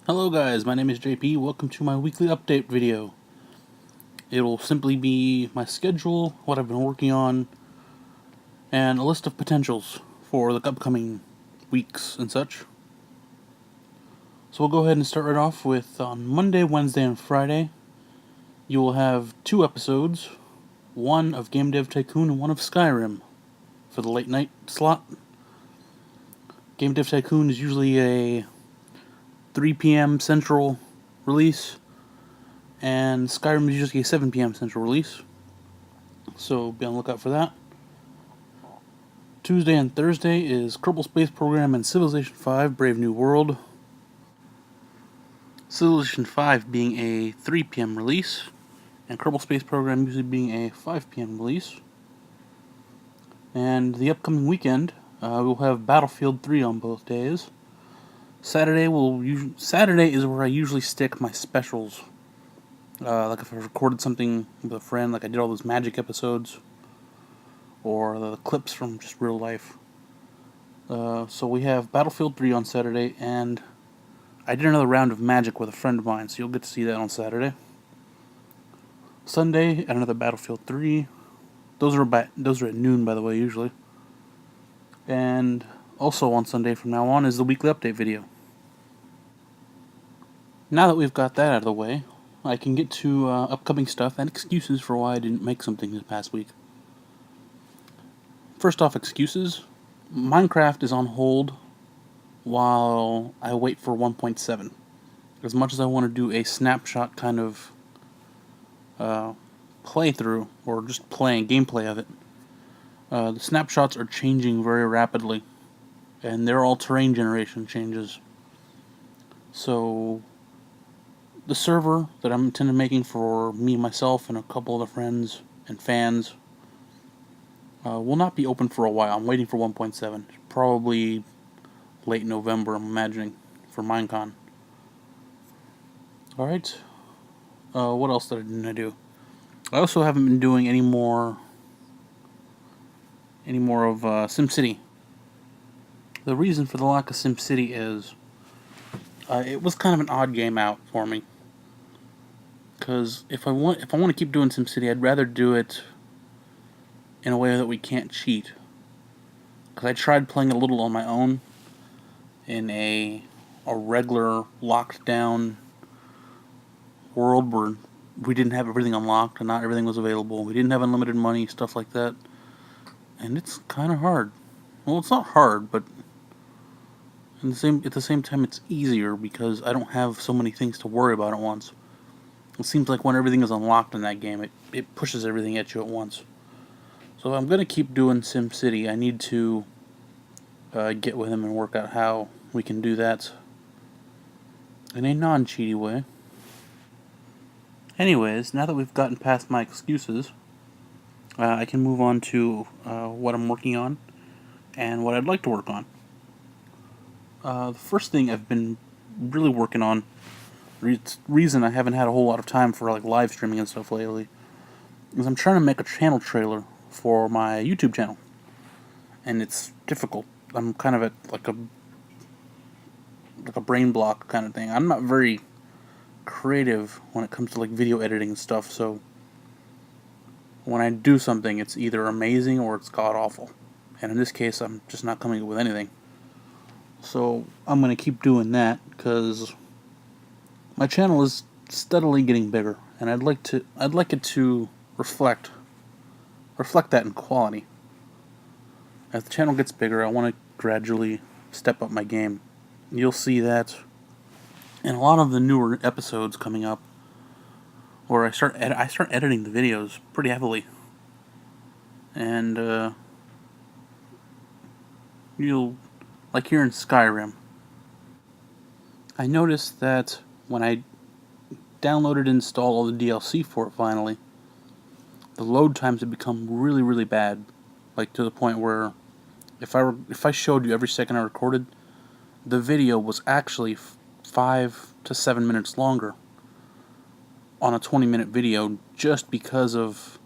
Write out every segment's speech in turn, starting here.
Hello guys, my name is JP. Welcome to my weekly update video. It will simply be my schedule, what I've been working on, and a list of potentials for the upcoming weeks and such. So we'll go ahead and start right off with on Monday, Wednesday, and Friday. You will have 2 episodes, one of Game Dev Tycoon and one of Skyrim for the late night slot. Game Dev Tycoon is usually a 3 p.m. Central release, and Skyrim is usually a 7 p.m. Central release, so be on the lookout for that. Tuesday and Thursday is Kerbal Space Program and Civilization 5 Brave New World. Civilization 5 being a 3 p.m. release, and Kerbal Space Program usually being a 5 p.m. release. And the upcoming weekend, we'll have Battlefield 3 on both days. Saturday is where I usually stick my specials. Like if I recorded something with a friend, like I did all those Magic episodes, or the clips from just real life. So we have Battlefield 3 on Saturday, and I did another round of Magic with a friend of mine, so you'll get to see that on Saturday. Sunday, another Battlefield 3. Those are at noon, by the way, usually. And also on Sunday from now on is the weekly update video. Now that we've got that out of the way, I can get to upcoming stuff and excuses for why I didn't make something this past week. First off, excuses. Minecraft is on hold while I wait for 1.7. As much as I want to do a snapshot kind of playthrough, or just gameplay of it, the snapshots are changing very rapidly, and they're all terrain generation changes. So the server that I'm intending making for me, myself, and a couple other friends and fans will not be open for a while. I'm waiting for 1.7. Probably late November, I'm imagining, for Minecon. Alright. What else didn't I do? I also haven't been doing any more of SimCity. The reason for the lack of SimCity is it was kind of an odd game out for me. Because if I want to keep doing SimCity, I'd rather do it in a way that we can't cheat. Because I tried playing a little on my own in a regular locked down world where we didn't have everything unlocked and not everything was available. We didn't have unlimited money, stuff like that. And it's kind of hard. Well, it's not hard, but at the same time it's easier because I don't have so many things to worry about at once. It seems like when everything is unlocked in that game, it pushes everything at you at once. So if I'm going to keep doing SimCity, I need to get with him and work out how we can do that in a non-cheaty way. Anyways, now that we've gotten past my excuses, I can move on to what I'm working on and what I'd like to work on. The first thing I've been really working on, reason I haven't had a whole lot of time for like live streaming and stuff lately, is I'm trying to make a channel trailer for my YouTube channel, and it's difficult. I'm kind of at like a brain block kind of thing. I'm not very creative when it comes to like video editing and stuff, so when I do something, it's either amazing or it's god awful. And in this case, I'm just not coming up with anything. So I'm gonna keep doing that because my channel is steadily getting bigger, and I'd like it to reflect that in quality. As the channel gets bigger, I want to gradually step up my game. You'll see that in a lot of the newer episodes coming up, where I start editing the videos pretty heavily, and you'll like here in Skyrim. I noticed that when I downloaded and installed all the DLC for it finally, the load times have become really, really bad. Like to the point where if I showed you every second I recorded, the video was actually 5 to 7 minutes longer on a 20-minute video just because of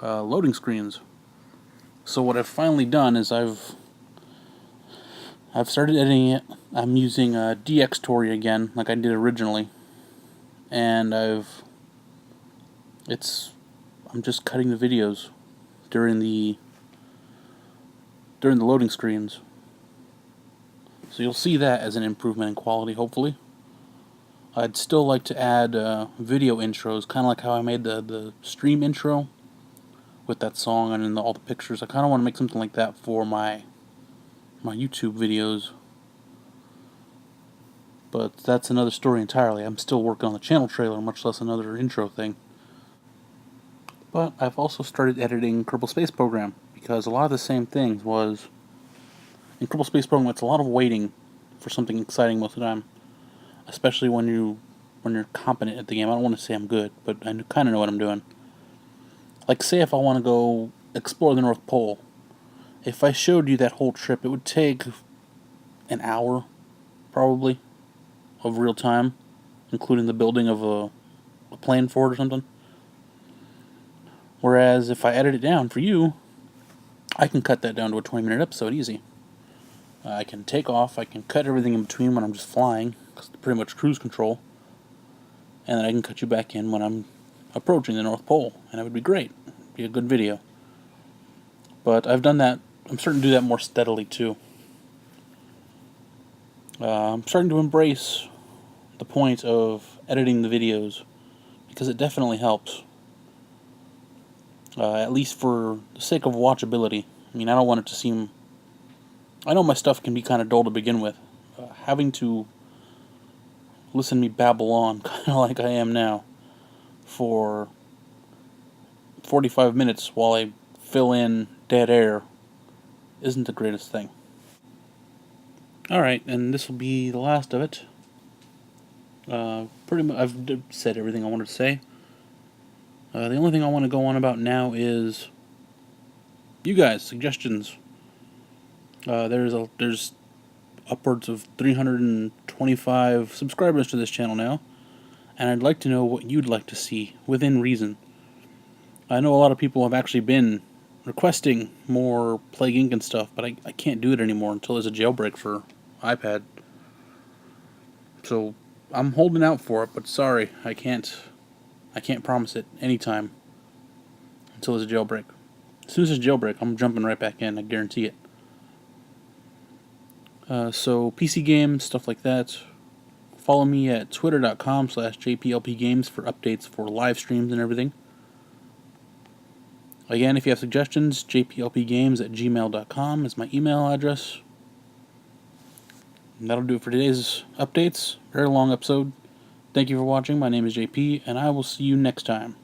loading screens. So what I've finally done is I've I've started editing it. I'm using DxTory again, like I did originally, and I'm just cutting the videos during the loading screens. So you'll see that as an improvement in quality, hopefully. I'd still like to add video intros, kind of like how I made the stream intro with that song and in all the pictures. I kind of want to make something like that for my YouTube videos. But that's another story entirely. I'm still working on the channel trailer, much less another intro thing. But I've also started editing Kerbal Space Program, because a lot of the same things was... In Kerbal Space Program, it's a lot of waiting for something exciting most of the time. Especially when you're competent at the game. I don't want to say I'm good, but I kind of know what I'm doing. Like, say if I want to go explore the North Pole. If I showed you that whole trip, it would take an hour, probably, of real time, including the building of a plane for it or something. Whereas if I edit it down for you, I can cut that down to a 20-minute episode easy. I can take off, I can cut everything in between when I'm just flying, cause it's pretty much cruise control, and then I can cut you back in when I'm approaching the North Pole, and it would be great. It'd be a good video. But I've done that. I'm starting to do that more steadily too. I'm starting to embrace the point of editing the videos, because it definitely helps. At least for the sake of watchability. I mean, I don't want it to seem... I know my stuff can be kind of dull to begin with. Having to listen to me babble on, kind of like I am now, for 45 minutes while I fill in dead air isn't the greatest thing. Alright, and this will be the last of it. Pretty much, I've said everything I wanted to say. The only thing I want to go on about now is you guys, suggestions. There's upwards of 325 subscribers to this channel now, and I'd like to know what you'd like to see, within reason. I know a lot of people have actually been requesting more Plague Inc. and stuff, but I can't do it anymore until there's a jailbreak for iPad. So I'm holding out for it, but sorry, I can't promise it anytime until there's a jailbreak. As soon as there's a jailbreak, I'm jumping right back in, I guarantee it. So PC games, stuff like that. Follow me at twitter.com/jplpgames for updates for live streams and everything. Again, if you have suggestions, jplpgames@gmail.com is my email address. And that'll do it for today's updates. Very long episode. Thank you for watching. My name is JP, and I will see you next time.